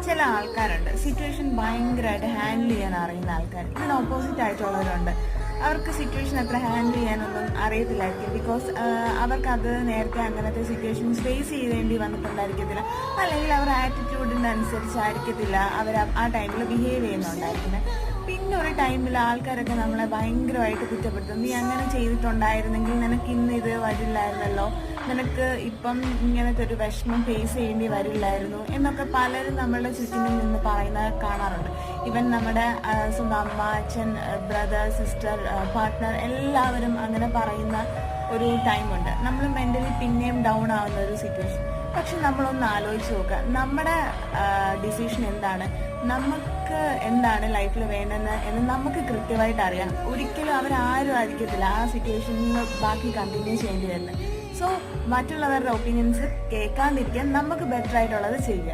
ചില ആൾക്കാരുണ്ട് സിറ്റുവേഷൻ ഭയങ്കരമായിട്ട് ഹാൻഡിൽ ചെയ്യാൻ അറിയുന്ന ആൾക്കാർ, ഇതിന് ഓപ്പോസിറ്റ് ആയിട്ടുള്ളവരുണ്ട്. അവർക്ക് സിറ്റുവേഷൻ അത്ര ഹാൻഡിൽ ചെയ്യാനൊന്നും അറിയത്തില്ലായിരിക്കും. ബിക്കോസ് അവർക്കത് നേരത്തെ അങ്ങനത്തെ സിറ്റുവേഷൻസ് ഫേസ് ചെയ്തേണ്ടി വന്നിട്ടുണ്ടായിരിക്കത്തില്ല, അല്ലെങ്കിൽ അവർ ആറ്റിറ്റ്യൂഡിന് അനുസരിച്ചായിരിക്കത്തില്ല അവർ ആ ടൈമിൽ ബിഹേവ് ചെയ്യുന്നുണ്ടായിരിക്കുന്നത്. പിന്നെ ഒരു ടൈമിൽ ആൾക്കാരൊക്കെ നമ്മളെ ഭയങ്കരമായിട്ട് കുറ്റപ്പെടുത്തും. നീ അങ്ങനെ ചെയ്തിട്ടുണ്ടായിരുന്നെങ്കിൽ നിനക്ക് ഇന്ന് ഇത് വരില്ലായിരുന്നല്ലോ, നിനക്ക് ഇപ്പം ഇങ്ങനത്തെ ഒരു വിഷമം ഫേസ് ചെയ്യേണ്ടി വരില്ലായിരുന്നു എന്നൊക്കെ പലരും നമ്മളുടെ ചുറ്റിനും നിന്ന് പറയുന്നത് കാണാറുണ്ട്. ഇവൻ നമ്മുടെ സ്വന്തം അമ്മ, അച്ഛൻ, ബ്രദർ, സിസ്റ്റർ, പാർട്ട്ണർ എല്ലാവരും അങ്ങനെ പറയുന്ന ഒരു ടൈമുണ്ട്. നമ്മൾ മെൻ്റലി പിന്നെയും ഡൗൺ ആവുന്ന ഒരു സിറ്റുവേഷൻ. പക്ഷെ നമ്മളൊന്ന് ആലോചിച്ച് നോക്കുക, നമ്മുടെ ഡിസിഷൻ എന്താണ്, നമുക്ക് എന്താണ് ലൈഫിൽ വേണ്ടതെന്ന് എന്ന് നമുക്ക് കൃത്യമായിട്ട് അറിയാം. ഒരിക്കലും അവരാരും ആയിരിക്കത്തില്ല ആ സിറ്റുവേഷനിൽ ബാക്കി കണ്ടിന്യൂ ചെയ്യേണ്ടി വരുന്നത്. സോ മറ്റുള്ളവരുടെ ഒപ്പീനിയൻസ് കേൾക്കാണ്ടിരിക്കാൻ നമുക്ക് ബെറ്റർ ആയിട്ടുള്ളത് ചെയ്യുക.